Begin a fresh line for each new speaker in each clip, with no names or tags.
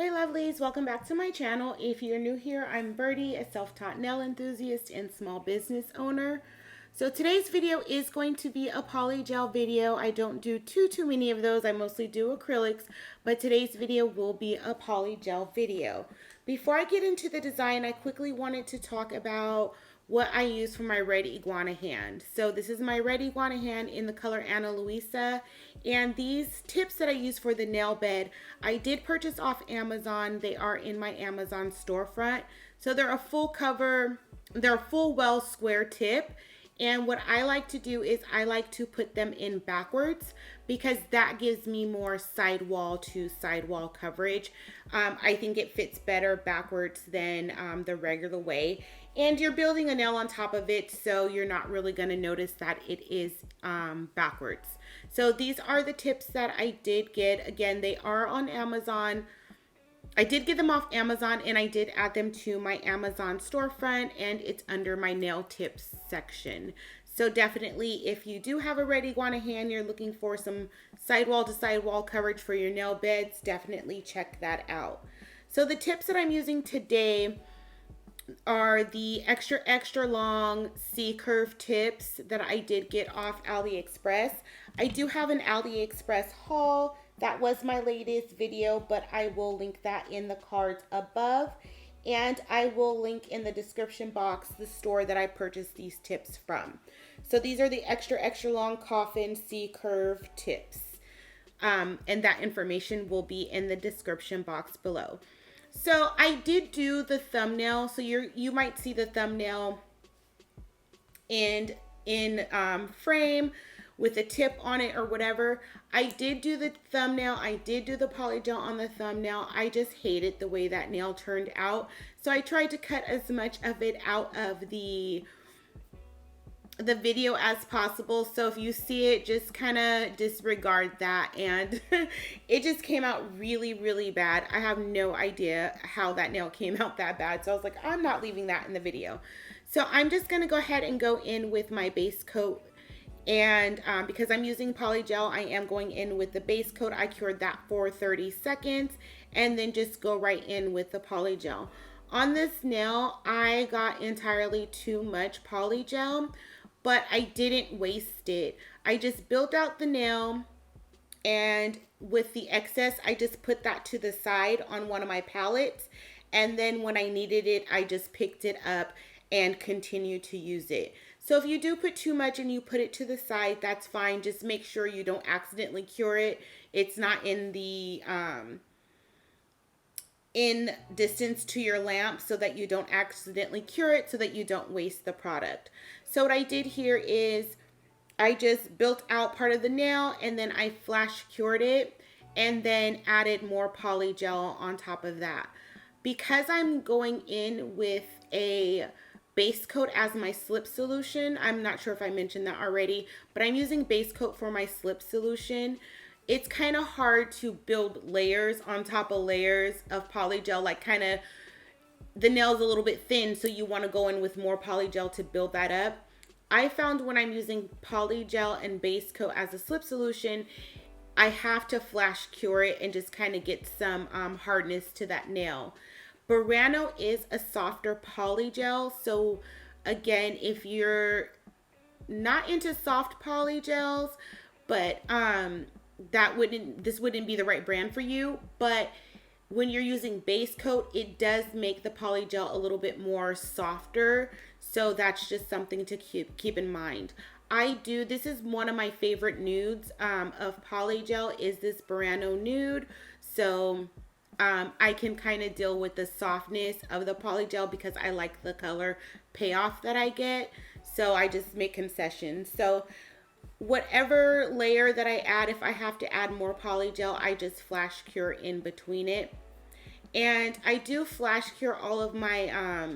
Hey lovelies, welcome back to my channel. If you're new here, I'm Verdie, a self-taught nail enthusiast and small business owner. So today's video is going to be a polygel video. I don't do too many of those. I mostly do acrylics, but today's video will be a polygel video. Before I get into the design, I quickly wanted to talk about what I use for my red iguana hand. So this is my red iguana hand in the color Analuisa, and these tips that I use for the nail bed, I did purchase off Amazon. They are in my Amazon storefront. So they're a full cover, they're a full well square tip. And what I like to do is I like to put them in backwards because that gives me more sidewall to sidewall coverage. I think it fits better backwards than the regular way. And you're building a nail on top of it, so you're not really going to notice that it is backwards. So these are the tips that I did get. Again, they are on Amazon. I did get them off Amazon and I did add them to my Amazon storefront, and it's under my nail tips section. So definitely, if you do have a red iguana hand, you're looking for some sidewall to sidewall coverage for your nail beds, definitely check that out. So the tips that I'm using today are the extra long C curve tips that I did get off AliExpress. I do have an AliExpress haul. That was my latest video, but I will link that in the cards above, and I will link in the description box the store that I purchased these tips from. So these are the extra long Coffin C Curve tips, and that information will be in the description box below. So I did do the thumbnail, so you might see the thumbnail in frame with a tip on it or whatever. I did do the thumbnail. I did do the polygel on the thumbnail. I just hated the way that nail turned out. So I tried to cut as much of it out of the video as possible. So if you see it, just kind of disregard that. And it just came out really bad. I have no idea how that nail came out that bad. So I was like, I'm not leaving that in the video. So I'm just going to go ahead and go in with my base coat. And because I'm using polygel, I am going in with the base coat. I cured that for 30 seconds and then just go right in with the polygel. On this nail, I got entirely too much polygel, but I didn't waste it. I just built out the nail, and with the excess, I just put that to the side on one of my palettes. And then when I needed it, I just picked it up and continued to use it. So if you do put too much and you put it to the side, that's fine. Just make sure you don't accidentally cure it. It's not in the in distance to your lamp, so that you don't accidentally cure it, so that you don't waste the product. So what I did here is I just built out part of the nail and then I flash cured it and then added more polygel on top of that. Because I'm going in with a base coat as my slip solution, I'm not sure if I mentioned that already, but I'm using base coat for my slip solution. It's kind of hard to build layers on top of layers of polygel, like kind of the nail's a little bit thin, so you want to go in with more polygel to build that up. I found when I'm using polygel and base coat as a slip solution, I have to flash cure it and just kind of get some hardness to that nail. Burano is a softer polygel, so again, if you're not into soft polygels, but this wouldn't be the right brand for you. But when you're using base coat, it does make the polygel a little bit more softer, so that's just something to keep in mind. This is one of my favorite nudes of polygel, is this Burano nude. So I can kind of deal with the softness of the polygel because I like the color payoff that I get. So I just make concessions. So whatever layer that I add, if I have to add more polygel, I just flash cure in between it. And I do flash cure all of my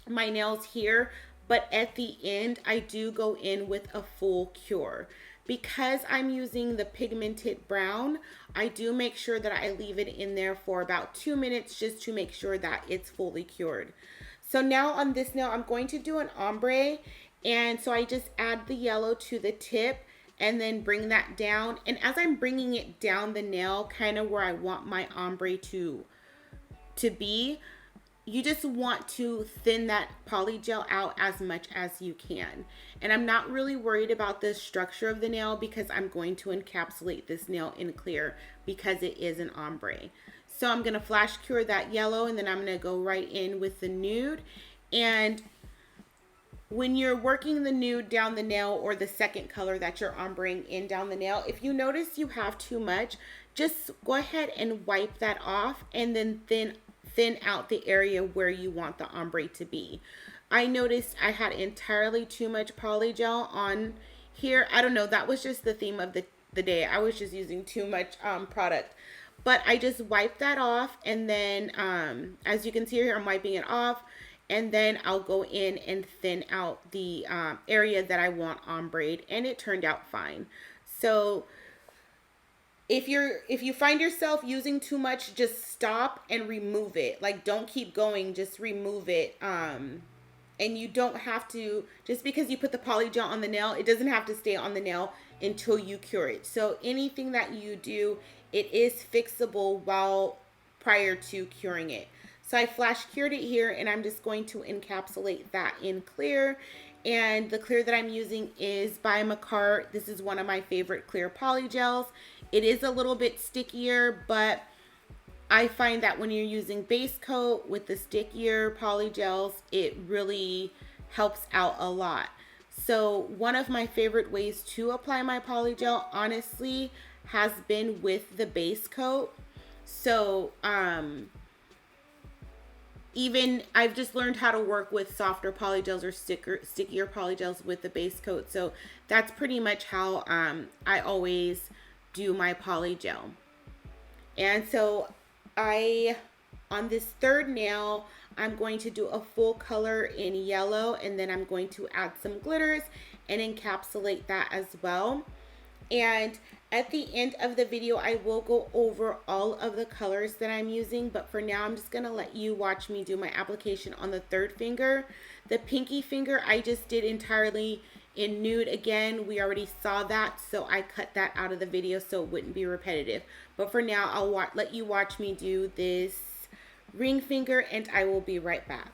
my nails here, but at the end I do go in with a full cure. Because I'm using the pigmented brown, I do make sure that I leave it in there for about 2 minutes just to make sure that it's fully cured. So now on this nail, I'm going to do an ombre. And so I just add the yellow to the tip and then bring that down. And as I'm bringing it down the nail, kind of where I want my ombre to be, you just want to thin that polygel out as much as you can. And I'm not really worried about the structure of the nail because I'm going to encapsulate this nail in clear because it is an ombre. So I'm going to flash cure that yellow, and then I'm going to go right in with the nude. And when you're working the nude down the nail, or the second color that you're ombreing in down the nail, if you notice you have too much, just go ahead and wipe that off and then thin out the area where you want the ombre to be. I noticed I had entirely too much polygel on here. I don't know, that was just the theme of the day. I was just using too much product. But I just wiped that off, and then as you can see here, I'm wiping it off, and then I'll go in and thin out the area that I want ombre, and it turned out fine. So if you find yourself using too much, just stop and remove it. Like, don't keep going, just remove it. And you don't have to, just because you put the polygel on the nail, it doesn't have to stay on the nail until you cure it. So anything that you do, it is fixable prior to curing it. So I flash cured it here, and I'm just going to encapsulate that in clear. And the clear that I'm using is by MAKARTT. This is one of my favorite clear polygels. It is a little bit stickier, but I find that when you're using base coat with the stickier polygels, it really helps out a lot. So one of my favorite ways to apply my polygel, honestly, has been with the base coat. So even I've just learned how to work with softer polygels or stickier polygels with the base coat. So that's pretty much how I always do my polygel. And so on this third nail, I'm going to do a full color in yellow, and then I'm going to add some glitters and encapsulate that as well. And at the end of the video, I will go over all of the colors that I'm using, but for now, I'm just going to let you watch me do my application on the third finger. The pinky finger, I just did entirely in nude. Again, we already saw that, so I cut that out of the video so it wouldn't be repetitive. But for now, I'll let you watch me do this ring finger, and I will be right back.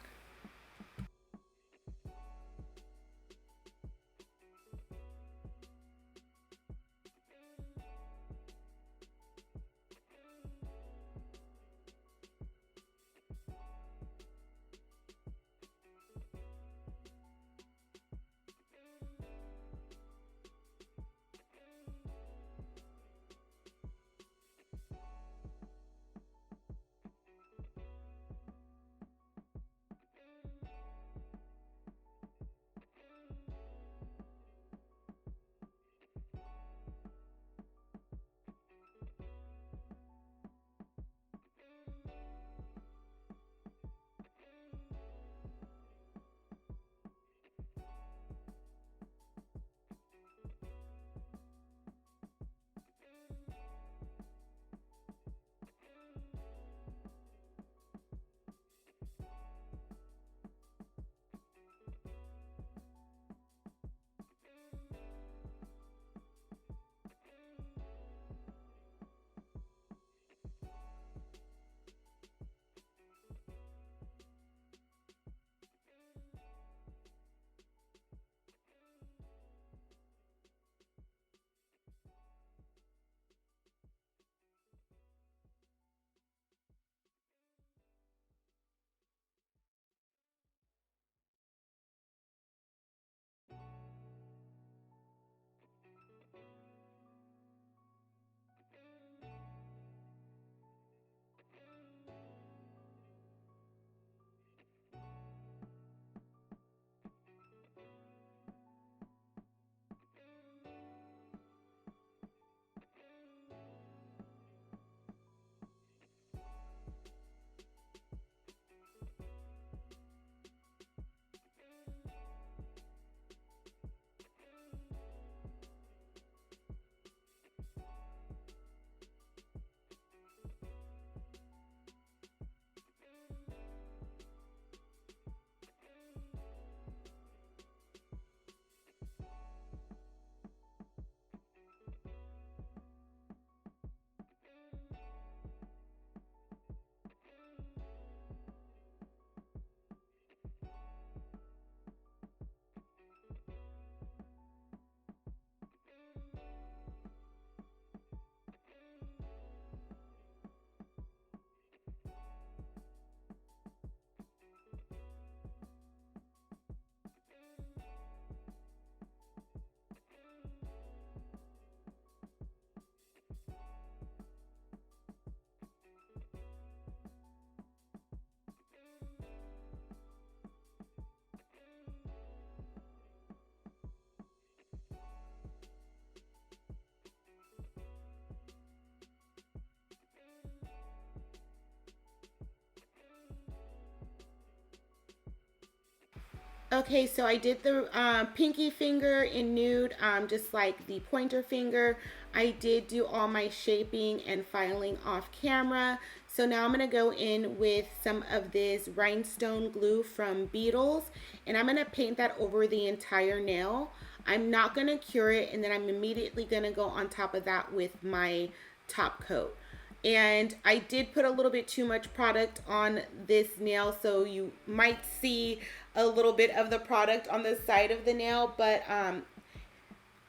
Okay, so I did the pinky finger in nude, just like the pointer finger. I did do all my shaping and filing off camera. So now I'm going to go in with some of this rhinestone glue from Beetles, and I'm going to paint that over the entire nail. I'm not going to cure it, and then I'm immediately going to go on top of that with my top coat. And I did put a little bit too much product on this nail, so you might see a little bit of the product on the side of the nail, but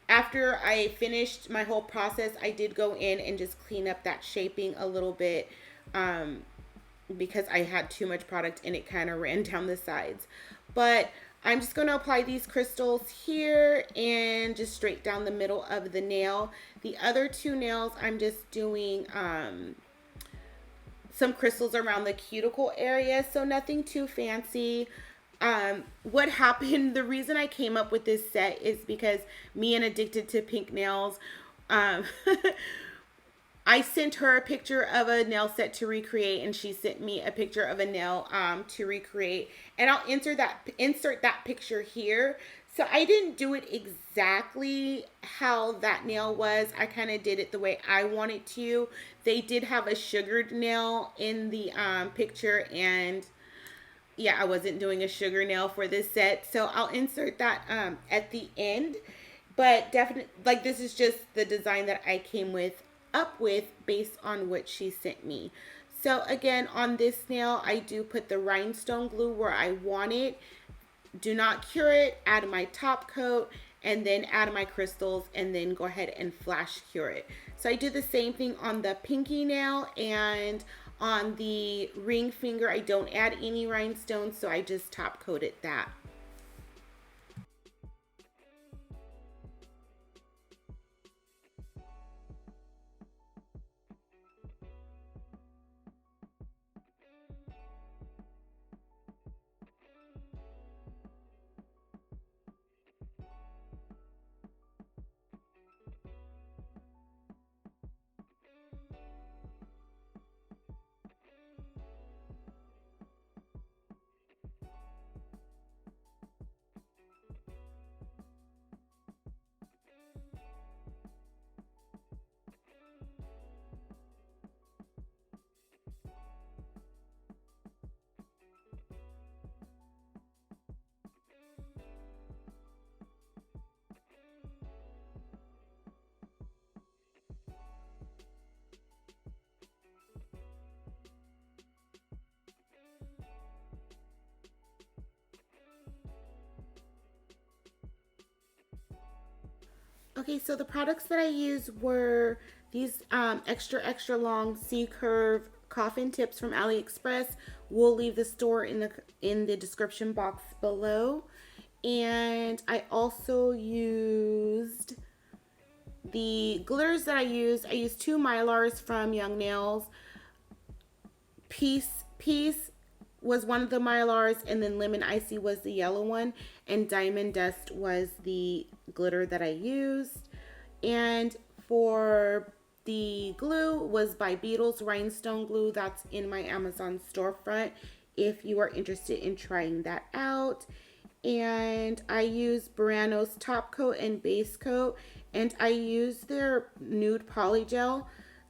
after I finished my whole process, I did go in and just clean up that shaping a little bit, because I had too much product and it kind of ran down the sides. But I'm just going to apply these crystals here and just straight down the middle of the nail. The other two nails, I'm just doing some crystals around the cuticle area, so nothing too fancy. What happened, the reason I came up with this set is because me and Addicted to Pink Nails, I sent her a picture of a nail set to recreate, and she sent me a picture of a nail to recreate, and I'll insert that picture here. So I didn't do it exactly how that nail was. I kind of did it the way I wanted to. They did have a sugared nail in the picture, and yeah, I wasn't doing a sugar nail for this set, so I'll insert that at the end. But definitely, like, this is just the design that I came up with based on what she sent me. So again, on this nail, I do put the rhinestone glue where I want it. Do not cure it. Add my top coat, and then add my crystals, and then go ahead and flash cure it. So I do the same thing on the pinky nail, and on the ring finger, I don't add any rhinestones, so I just top coated that. Okay, so the products that I used were these extra long C Curve coffin tips from AliExpress. We'll leave the store in the description box below. And I also used the glitters that I used two Mylars from Young Nails. Peace was one of the Mylars, and then Lemon Icy was the yellow one, and Diamond Dust was the glitter that I used. And for the glue was by Beetles Rhinestone Glue. That's in my Amazon storefront if you are interested in trying that out. And I used Burano's top coat and base coat, and I used their nude polygel.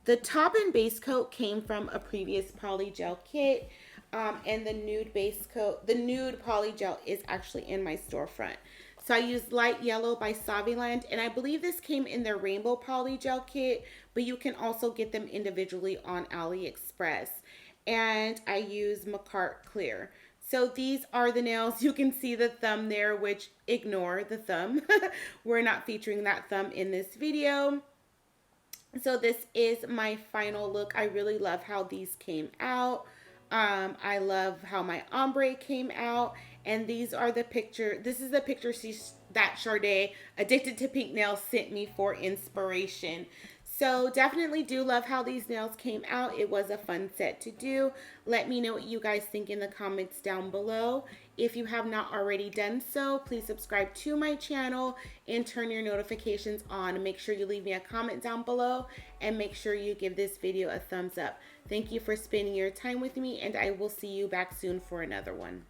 The top and base coat came from a previous polygel kit, and the nude base coat, the nude polygel is actually in my storefront. So I used Light Yellow by Saviland, and I believe this came in their Rainbow Polygel kit, but you can also get them individually on AliExpress. And I used MAKARTT Clear. So these are the nails. You can see the thumb there, which ignore the thumb. We're not featuring that thumb in this video. So this is my final look. I really love how these came out. I love how my ombre came out. And these are the picture. This is the picture that Sade, Addicted to Pink Nails, sent me for inspiration. So definitely do love how these nails came out. It was a fun set to do. Let me know what you guys think in the comments down below. If you have not already done so, please subscribe to my channel and turn your notifications on. Make sure you leave me a comment down below, and make sure you give this video a thumbs up. Thank you for spending your time with me, and I will see you back soon for another one.